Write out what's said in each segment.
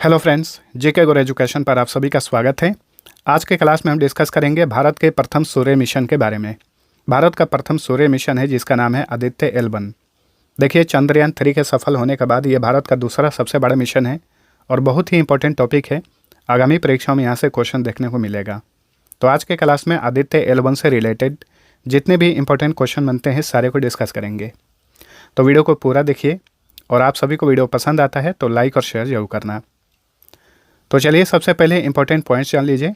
Hello friends, जेके गुरु education पर आप सभी का स्वागत है। आज के क्लास में हम डिस्कस करेंगे भारत के प्रथम सूर्य मिशन के बारे में। भारत का प्रथम सूर्य मिशन है जिसका नाम है आदित्य L1। देखिए, चंद्रयान 3 के सफल होने के बाद ये भारत का दूसरा सबसे बड़ा मिशन है और बहुत ही इंपॉर्टेंट टॉपिक है। आगामी परीक्षाओं में यहाँ से क्वेश्चन देखने को मिलेगा। तो आज के क्लास में आदित्य L1 से रिलेटेड जितने भी इंपॉर्टेंट क्वेश्चन बनते हैं सारे को डिस्कस करेंगे। तो वीडियो को पूरा देखिए और आप सभी को वीडियो पसंद आता है तो लाइक और शेयर जरूर करना। तो चलिए सबसे पहले इंपॉर्टेंट पॉइंट्स जान लीजिए,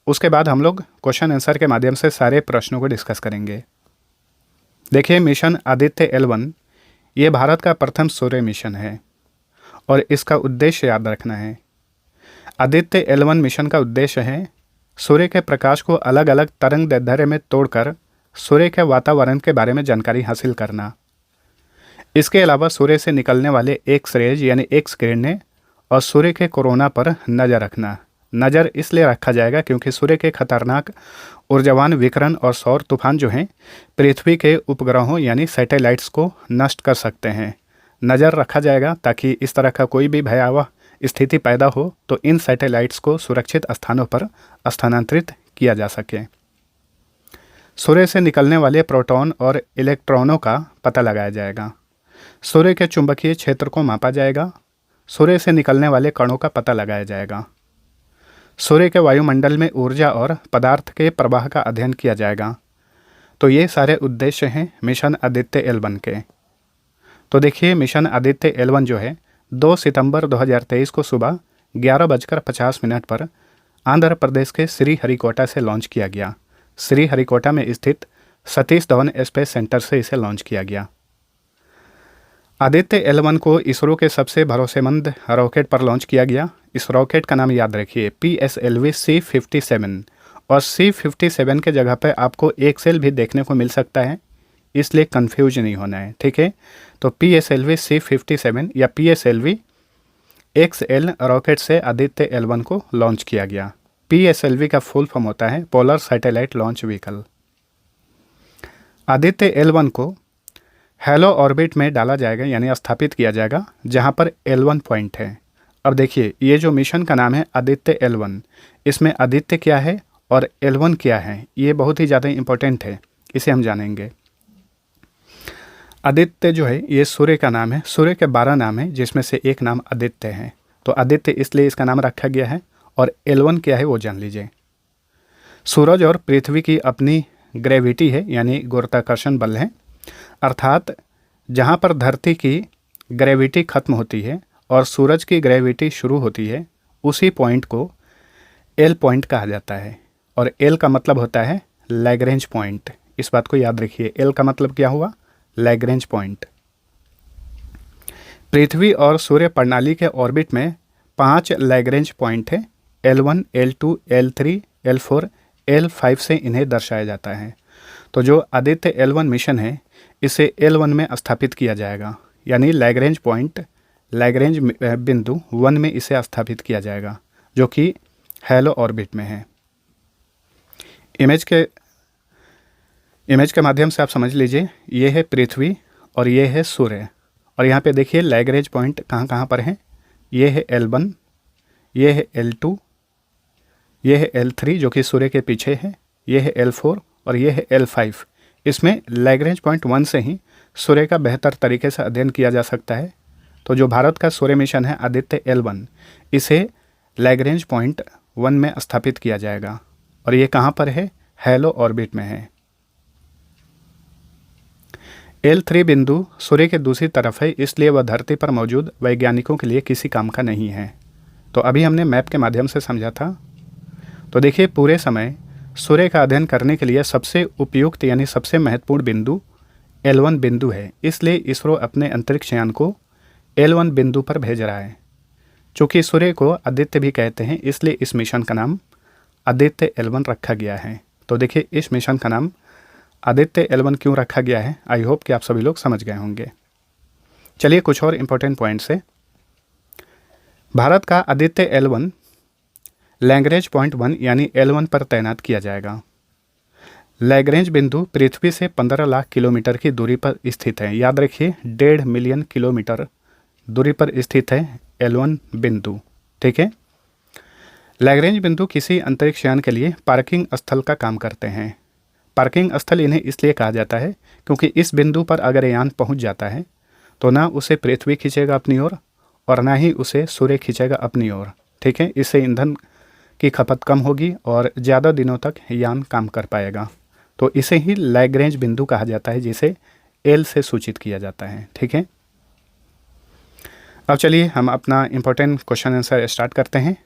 उसके बाद हम लोग क्वेश्चन आंसर के माध्यम से सारे प्रश्नों को डिस्कस करेंगे। देखिए, मिशन आदित्य L1 ये भारत का प्रथम सूर्य मिशन है और इसका उद्देश्य याद रखना है। आदित्य L1 मिशन का उद्देश्य है सूर्य के प्रकाश को अलग अलग तरंग दैर्ध्य में तोड़कर सूर्य के वातावरण के बारे में जानकारी हासिल करना। इसके अलावा सूर्य से निकलने वाले एक्स रेज यानी एक्स किरणें और सूर्य के कोरोना पर नज़र रखना। नज़र इसलिए रखा जाएगा क्योंकि सूर्य के खतरनाक ऊर्जावान विकिरण और सौर तूफान जो हैं पृथ्वी के उपग्रहों यानी सैटेलाइट्स को नष्ट कर सकते हैं। नज़र रखा जाएगा ताकि इस तरह का कोई भी भयावह स्थिति पैदा हो तो इन सैटेलाइट्स को सुरक्षित स्थानों पर स्थानांतरित किया जा सके। सूर्य से निकलने वाले प्रोटॉन और इलेक्ट्रॉनों का पता लगाया जाएगा। सूर्य के चुंबकीय क्षेत्र को मापा जाएगा। सूर्य से निकलने वाले कणों का पता लगाया जाएगा। सूर्य के वायुमंडल में ऊर्जा और पदार्थ के प्रवाह का अध्ययन किया जाएगा। तो ये सारे उद्देश्य हैं मिशन आदित्य L1 के। तो देखिए, मिशन आदित्य L1 जो है 2 सितंबर 2023 को सुबह 11:50 पर आंध्र प्रदेश के श्रीहरिकोटा से लॉन्च किया गया। श्रीहरिकोटा में स्थित सतीश धवन स्पेस सेंटर से इसे लॉन्च किया गया। आदित्य L1 को इसरो के सबसे भरोसेमंद रॉकेट पर लॉन्च किया गया। इस रॉकेट का नाम याद रखिए PSLV C57 और C57 के जगह पर आपको XL भी देखने को मिल सकता है, इसलिए कंफ्यूज नहीं होना है, ठीक है। तो PSLV C57 या PSLV XL रॉकेट से आदित्य L1 को लॉन्च किया गया। PSLV का फुल फॉर्म होता है polar satellite launch vehicle. Aditya L1 को हेलो ऑर्बिट में डाला जाएगा यानी स्थापित किया जाएगा जहां पर L1 पॉइंट है। अब देखिए, ये जो मिशन का नाम है आदित्य L1, इसमें आदित्य क्या है और L1 क्या है, ये बहुत ही ज़्यादा इम्पोर्टेंट है, इसे हम जानेंगे। आदित्य जो है ये सूर्य का नाम है। सूर्य के 12 नाम हैं जिसमें से एक नाम आदित्य है, तो आदित्य इसलिए इसका नाम रखा गया है। और L1 क्या है वो जान लीजिए। सूरज और पृथ्वी की अपनी ग्रेविटी है यानी गुरुत्वाकर्षण बल है, अर्थात जहाँ पर धरती की ग्रेविटी खत्म होती है और सूरज की ग्रेविटी शुरू होती है उसी पॉइंट को L पॉइंट कहा जाता है। और L का मतलब होता है लैग्रेंज पॉइंट। इस बात को याद रखिए, L का मतलब क्या हुआ? Lagrange point. पृथ्वी और सूर्य प्रणाली के ऑर्बिट में 5 लैग्रेंज पॉइंट है। L1, L2, L3, L4, L5 से इन्हें दर्शाया जाता है। तो जो आदित्य L1 मिशन है इसे L1 में स्थापित किया जाएगा यानी लैग्रेंज पॉइंट, लैग्रेंज बिंदु 1 में इसे स्थापित किया जाएगा जो कि हेलो ऑर्बिट में है। इमेज के माध्यम से आप समझ लीजिए, ये है पृथ्वी और ये है सूर्य। और यहाँ पे देखिए लैग्रेंज पॉइंट कहाँ कहाँ पर हैं। ये है L1, ये है L2, ये है L3 जो कि सूर्य के पीछे है, ये है L4 और ये है L5। इसमें लैग्रेंज पॉइंट 1 से ही सूर्य का बेहतर तरीके से अध्ययन किया जा सकता है। तो जो भारत का सूर्य मिशन है आदित्य L1, इसे लैग्रेंज पॉइंट 1 में स्थापित किया जाएगा और ये कहाँ पर है? हेलो ऑर्बिट में है। L3 बिंदु सूर्य के दूसरी तरफ है, इसलिए वह धरती पर मौजूद वैज्ञानिकों के लिए किसी काम का नहीं है। तो अभी हमने मैप के माध्यम से समझा था। तो देखिए, पूरे समय सूर्य का अध्ययन करने के लिए सबसे उपयुक्त यानी सबसे महत्वपूर्ण बिंदु L1 बिंदु है, इसलिए इसरो अपने अंतरिक्ष यान को L1 बिंदु पर भेज रहा है। चूँकि सूर्य को आदित्य भी कहते हैं इसलिए इस मिशन का नाम आदित्य L1 रखा गया है। तो देखिए, इस मिशन का नाम आदित्य L1 क्यों रखा गया है, आई होप कि आप सभी लोग समझ गए होंगे। चलिए कुछ और इम्पोर्टेंट पॉइंट्स है। भारत का आदित्य L1 लैग्रेंज पॉइंट 1 यानी L1 पर तैनात किया जाएगा। लैग्रेंज बिंदु पृथ्वी से 15 लाख किलोमीटर की दूरी पर स्थित है। याद रखिए, 1.5 मिलियन किलोमीटर दूरी पर स्थित है L1 बिंदु। ठीक है। लैग्रेंज बिंदु किसी अंतरिक्ष यान के लिए पार्किंग स्थल का काम करते हैं। पार्किंग स्थल इन्हें इसलिए कहा जाता है क्योंकि इस बिंदु पर अगर यान पहुंच जाता है तो ना उसे पृथ्वी खींचेगा अपनी ओर और ना ही उसे सूर्य खींचेगा अपनी ओर। ठीक है, इससे ईंधन की खपत कम होगी और ज़्यादा दिनों तक यान काम कर पाएगा। तो इसे ही लैग्रेंज बिंदु कहा जाता है, जिसे एल से सूचित किया जाता है। ठीक है, अब चलिए हम अपना इम्पोर्टेंट क्वेश्चन आंसर स्टार्ट करते हैं।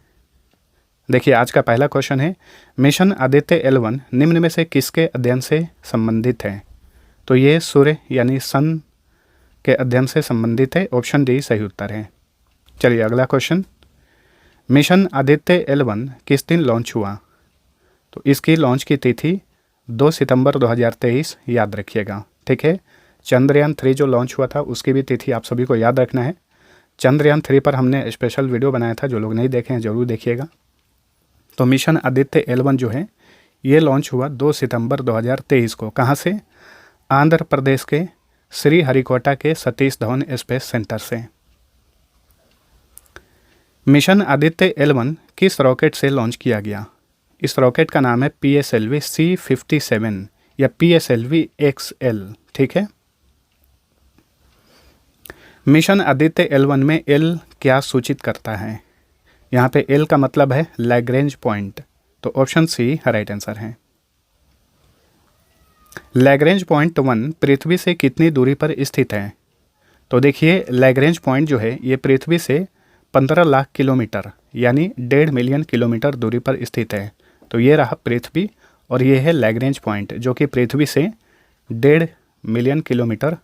देखिए, आज का पहला क्वेश्चन है, मिशन आदित्य L1 निम्न में से किसके अध्ययन से संबंधित है? तो ये सूर्य यानी सन के अध्ययन से संबंधित है। ऑप्शन डी सही उत्तर है। चलिए अगला क्वेश्चन, मिशन आदित्य L1 किस दिन लॉन्च हुआ? तो इसकी लॉन्च की तिथि 2 सितंबर 2023 याद रखिएगा। ठीक है, चंद्रयान 3 जो लॉन्च हुआ था उसकी भी तिथि आप सभी को याद रखना है। चंद्रयान 3 पर हमने स्पेशल वीडियो बनाया था, जो लोग नहीं देखे हैं ज़रूर देखिएगा। तो मिशन आदित्य L1 जो है ये लॉन्च हुआ 2 सितंबर 2023 को। कहाँ से? आंध्र प्रदेश के श्री हरिकोटा के सतीश धवन स्पेस सेंटर से। मिशन आदित्य L1 किस रॉकेट से लॉन्च किया गया? इस रॉकेट का नाम है PSLV C57 या PSLV XL। ठीक है, मिशन आदित्य L1 में L क्या सूचित करता है? यहाँ पे L का मतलब है लैग्रेंज पॉइंट, तो ऑप्शन सी राइट आंसर है। लैग्रेंज पॉइंट 1 पृथ्वी से कितनी दूरी पर स्थित है? तो देखिए, लैग्रेंज पॉइंट जो है ये पृथ्वी से 15 लाख किलोमीटर यानी 1.5 मिलियन किलोमीटर दूरी पर स्थित है। तो ये रहा पृथ्वी और ये है लैग्रेंज पॉइंट, जो कि पृथ्वी से 1.5 मिलियन किलोमीटर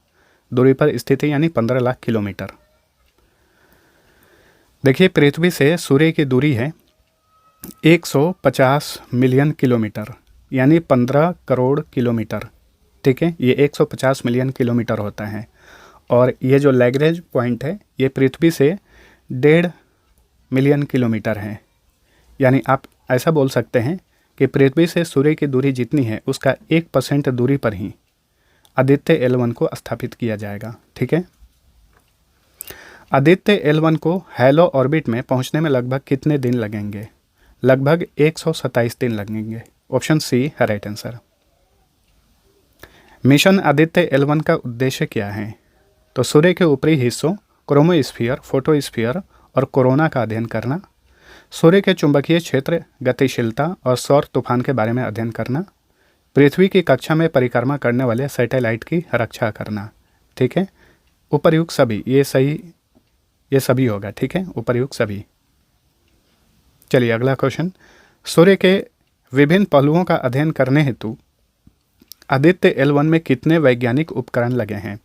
दूरी पर स्थित है, यानी 15 लाख किलोमीटर। देखिए, पृथ्वी से सूर्य की दूरी है 150 मिलियन किलोमीटर यानी 15 करोड़ किलोमीटर। ठीक है, ये 150 मिलियन किलोमीटर होता है। और ये जो लैग्रेंज पॉइंट है ये पृथ्वी से 1.5 मिलियन किलोमीटर है। यानी आप ऐसा बोल सकते हैं कि पृथ्वी से सूर्य की दूरी जितनी है उसका 1% दूरी पर ही आदित्य L1 को स्थापित किया जाएगा। ठीक है, आदित्य L1 को हैलो ऑर्बिट में पहुंचने में लगभग कितने दिन लगेंगे? लगभग 127 दिन लगेंगे। ऑप्शन सी है right answer. Mission Aditya L1 का उद्देश्य क्या है? तो सूर्य के ऊपरी हिस्सों क्रोमोस्फीयर, फोटोस्फीयर और कोरोना का अध्ययन करना, सूर्य के चुंबकीय क्षेत्र, गतिशीलता और सौर तूफान के बारे में अध्ययन करना, पृथ्वी की कक्षा में परिक्रमा करने वाले सैटेलाइट की रक्षा करना। ठीक है, उपर्युक्त सभी, ये सभी होगा। ठीक है, उपर्युक्त सभी। चलिए अगला क्वेश्चन, सूर्य के विभिन्न पहलुओं का अध्ययन करने हेतु आदित्य L1 में कितने वैज्ञानिक उपकरण लगे हैं,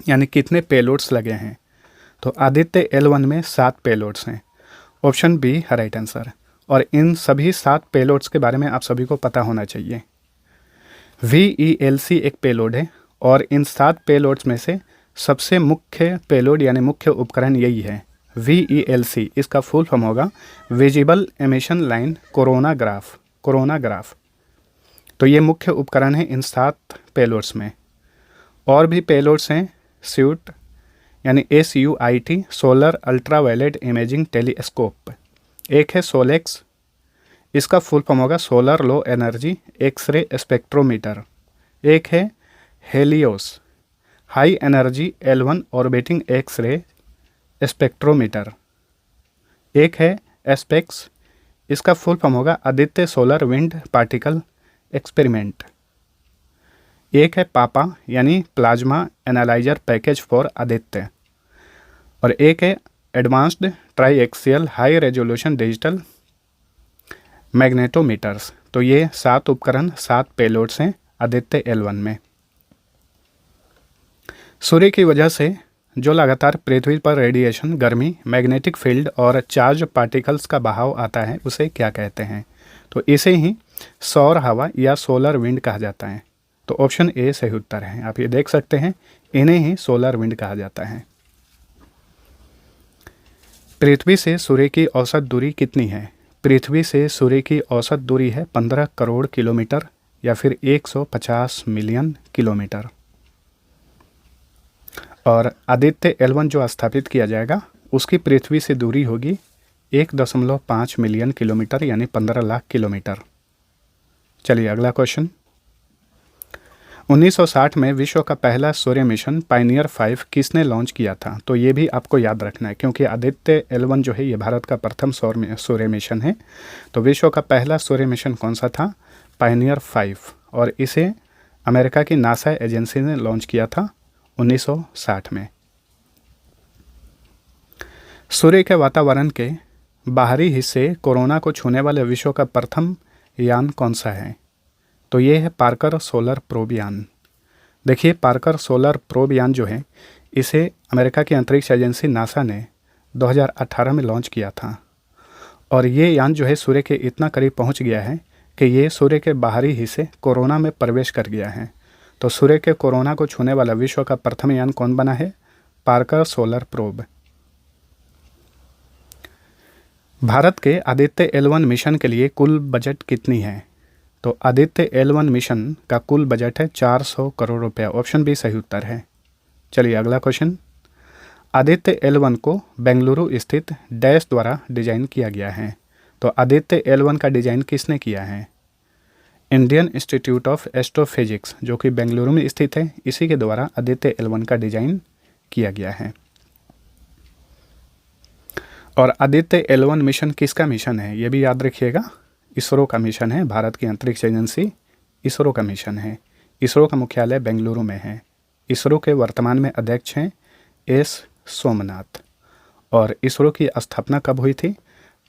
यानी कितने पेलोड्स लगे हैं? तो आदित्य L1 में 7 पेलोड्स हैं। ऑप्शन बी है राइट आंसर। और इन सभी 7 पेलोड्स के बारे में आप सभी को पता होना चाहिए। VELC एक पेलोड है और इन 7 पेलोड्स में से सबसे मुख्य पेलोड यानी मुख्य उपकरण यही है, VELC। इसका फुल फॉर्म होगा विजिबल एमिशन लाइन कोरोनाग्राफ। तो ये मुख्य उपकरण है इन 7 पेलोड्स में। और भी पेलोड्स हैं SUIT यानी SUIT, solar ultraviolet imaging telescope. एक है सोलेक्स, इसका फुल फॉर्म होगा solar low energy X-ray spectrometer. एक है Helios, high energy L1 orbiting X-ray spectrometer. एक है एस्पेक्स, इसका फुल फॉर्म होगा Aditya solar wind particle experiment. एक है पापा यानी plasma analyser package for Aditya. और एक है advanced triaxial high resolution digital magnetometers. तो ये 7 उपकरण, 7 पेलोड्स हैं आदित्य L1 में। सूर्य की वजह से जो लगातार पृथ्वी पर रेडिएशन, गर्मी, मैग्नेटिक फील्ड और चार्ज पार्टिकल्स का बहाव आता है उसे क्या कहते हैं? तो इसे ही सौर हवा या सोलर विंड कहा जाता है। तो ऑप्शन ए सही उत्तर है। आप ये देख सकते हैं, इन्हें ही सोलर विंड कहा जाता है। पृथ्वी से सूर्य की औसत दूरी कितनी है? पृथ्वी से सूर्य की औसत दूरी है 15 करोड़ किलोमीटर या फिर 150 मिलियन किलोमीटर। और आदित्य L1 जो स्थापित किया जाएगा उसकी पृथ्वी से दूरी होगी 1.5 मिलियन किलोमीटर यानी 15 लाख किलोमीटर। चलिए अगला क्वेश्चन। 1960 में विश्व का पहला सूर्य मिशन पायनियर 5 किसने लॉन्च किया था? तो ये भी आपको याद रखना है क्योंकि आदित्य L1 जो है ये भारत का प्रथम सूर्य मिशन है। तो विश्व का पहला सूर्य मिशन कौन सा था? पायनियर 5, और इसे अमेरिका की नासा एजेंसी ने लॉन्च किया था 1960 में। सूर्य के वातावरण के बाहरी हिस्से कोरोना को छूने वाले विश्व का प्रथम यान कौन सा है? तो ये है पार्कर सोलर प्रोब यान। देखिए पार्कर सोलर प्रोब यान जो है इसे अमेरिका की अंतरिक्ष एजेंसी नासा ने 2018 में लॉन्च किया था, और ये यान जो है सूर्य के इतना करीब पहुंच गया है कि ये सूर्य के बाहरी हिस्से कोरोना में प्रवेश कर गया है। तो सूर्य के कोरोना को छूने वाला विश्व का प्रथम यान कौन बना है? Parker solar probe. भारत के आदित्य L1 मिशन के लिए कुल बजट कितनी है? तो आदित्य L1 मिशन का कुल बजट है 400 करोड़ रुपया। ऑप्शन बी सही उत्तर है। चलिए अगला क्वेश्चन। आदित्य L1 को बेंगलुरु स्थित डैश द्वारा डिजाइन किया गया है। तो आदित्य L1 का डिजाइन किसने किया है? इंडियन इंस्टीट्यूट ऑफ एस्ट्रोफिजिक्स जो कि बेंगलुरु में स्थित है, इसी के द्वारा आदित्य L1 का डिजाइन किया गया है। और आदित्य L1 मिशन किसका मिशन है? ये भी याद रखिएगा, इसरो का मिशन है। भारत की अंतरिक्ष एजेंसी इसरो का मिशन है। इसरो का मुख्यालय बेंगलुरु में है। इसरो के वर्तमान में अध्यक्ष हैं एस सोमनाथ। और इसरो की स्थापना कब हुई थी?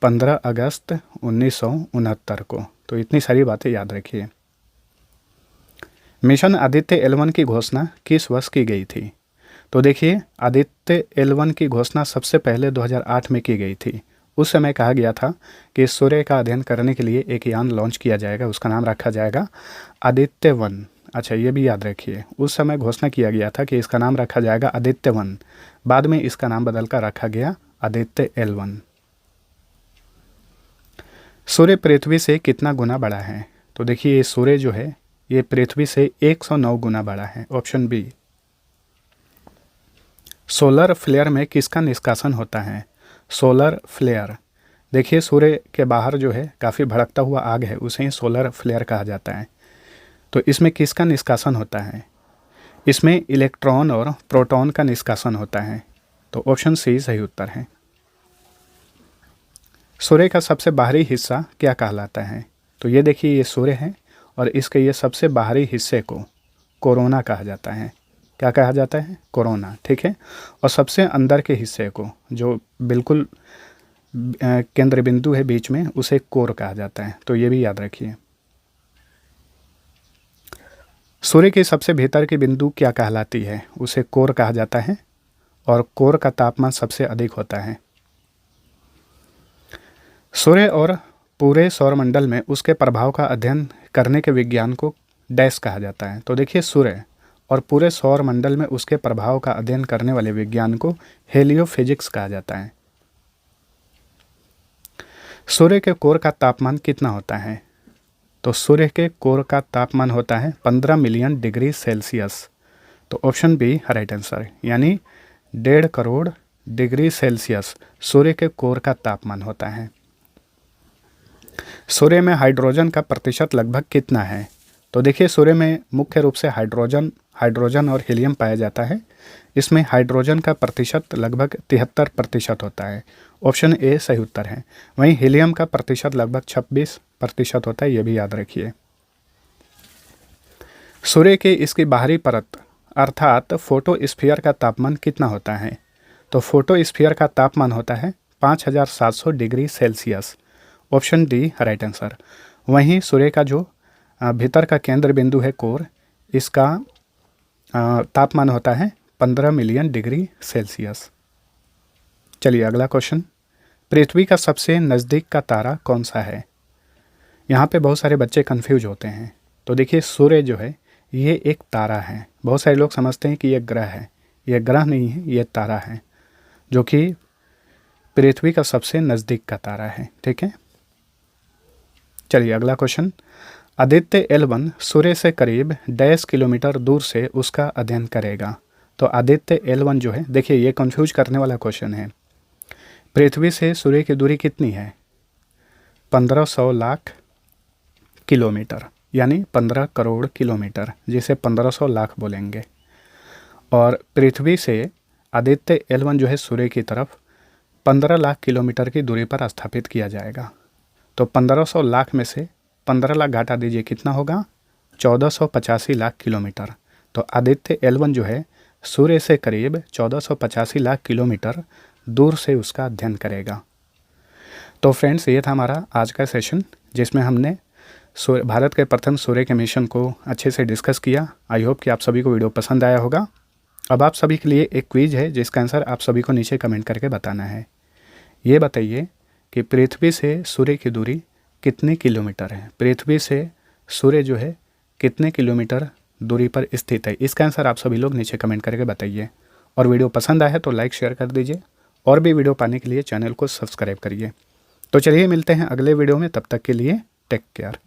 15 अगस्त 1969 को। तो इतनी सारी बातें याद रखिए। मिशन आदित्य L1 की घोषणा किस वर्ष की गई थी? तो देखिए आदित्य L1 की घोषणा सबसे पहले 2008 में की गई थी। उस समय कहा गया था कि सूर्य का अध्ययन करने के लिए एक यान लॉन्च किया जाएगा, उसका नाम रखा जाएगा आदित्य 1। अच्छा ये भी याद रखिए, उस समय घोषणा किया गया था कि इसका नाम रखा जाएगा आदित्य 1। बाद में इसका नाम बदलकर रखा गया आदित्य L1। सूर्य पृथ्वी से कितना गुना बड़ा है? तो देखिए ये सूर्य जो है ये पृथ्वी से 109 गुना बड़ा है। Option B. सोलर फ्लेयर में किसका निष्कासन होता है? सोलर फ्लेयर, देखिए सूर्य के बाहर जो है काफ़ी भड़कता हुआ आग है, उसे ही सोलर फ्लेयर कहा जाता है। तो इसमें किसका निष्कासन होता है? इसमें इलेक्ट्रॉन और प्रोटॉन का निष्कासन होता है। तो ऑप्शन सी सही उत्तर है। सूर्य का सबसे बाहरी हिस्सा क्या कहलाता है? तो ये देखिए ये सूर्य है और इसके ये सबसे बाहरी हिस्से को कोरोना कहा जाता है। क्या कहा जाता है? कोरोना, ठीक है। और सबसे अंदर के हिस्से को जो बिल्कुल केंद्र बिंदु है बीच में, उसे कोर कहा जाता है। तो ये भी याद रखिए। सूर्य के सबसे भीतर की बिंदु क्या कहलाती है? उसे कोर कहा जाता है, और कोर का तापमान सबसे अधिक होता है। सूर्य और पूरे सौरमंडल में उसके प्रभाव का अध्ययन करने के विज्ञान को डैश कहा जाता है। तो देखिए सूर्य और पूरे सौर मंडल में उसके प्रभाव का अध्ययन करने वाले विज्ञान को हेलियोफिजिक्स कहा जाता है। सूर्य के कोर का तापमान कितना होता है? तो सूर्य के कोर का तापमान होता है 15 मिलियन डिग्री सेल्सियस। तो ऑप्शन बी राइट आंसर, यानी 1.5 करोड़ डिग्री सेल्सियस सूर्य के कोर का तापमान होता है। सूर्य में हाइड्रोजन का प्रतिशत लगभग कितना है? तो देखिए सूर्य में मुख्य रूप से हाइड्रोजन और हीलियम पाया जाता है। इसमें हाइड्रोजन का प्रतिशत लगभग 73% होता है। ऑप्शन ए सही उत्तर है। वहीं हीलियम का प्रतिशत लगभग 26% होता है, ये भी याद रखिए। सूर्य के इसकी बाहरी परत अर्थात फोटोस्फीयर का तापमान कितना होता है? तो फोटोस्फीयर का तापमान होता है 5700 degree Celsius. Option D right answer. वहीं सूर्य का जो भीतर का केंद्र बिंदु है कोर, इसका तापमान होता है 15 मिलियन डिग्री सेल्सियस। चलिए अगला क्वेश्चन। पृथ्वी का सबसे नज़दीक का तारा कौन सा है? यहाँ पे बहुत सारे बच्चे कंफ्यूज होते हैं। तो देखिए सूर्य जो है ये एक तारा है। बहुत सारे लोग समझते हैं कि ये ग्रह है। ये ग्रह नहीं है, ये तारा है जो कि पृथ्वी का सबसे नज़दीक का तारा है, ठीक है। चलिए अगला क्वेश्चन। आदित्य L1 सूर्य से करीब 10 किलोमीटर दूर से उसका अध्ययन करेगा। तो आदित्य L1 जो है, देखिए ये कंफ्यूज करने वाला क्वेश्चन है। पृथ्वी से सूर्य की दूरी कितनी है? 1500 लाख किलोमीटर, यानी 15 करोड़ किलोमीटर, जिसे 1500 लाख बोलेंगे। और पृथ्वी से आदित्य L1 जो है सूर्य की तरफ 15 लाख किलोमीटर की दूरी पर स्थापित किया जाएगा। तो 1500 लाख में से 15 लाख घटा दीजिए, कितना होगा? 1485 लाख किलोमीटर। तो आदित्य L1 जो है सूर्य से करीब 1485 लाख किलोमीटर दूर से उसका अध्ययन करेगा। तो फ्रेंड्स, ये था हमारा आज का सेशन, जिसमें हमने भारत के प्रथम सूर्य के मिशन को अच्छे से डिस्कस किया। आई होप कि आप सभी को वीडियो पसंद आया होगा। अब आप सभी के लिए एक क्विज है, जिसका आंसर आप सभी को नीचे कमेंट करके बताना है। ये बताइए कि पृथ्वी से सूर्य की दूरी कितने किलोमीटर है? पृथ्वी से सूर्य जो है कितने किलोमीटर दूरी पर स्थित है? इसका आंसर आप सभी लोग नीचे कमेंट करके बताइए। और वीडियो पसंद आया है तो लाइक शेयर कर दीजिए, और भी वीडियो पाने के लिए चैनल को सब्सक्राइब करिए। तो चलिए मिलते हैं अगले वीडियो में, तब तक के लिए टेक केयर।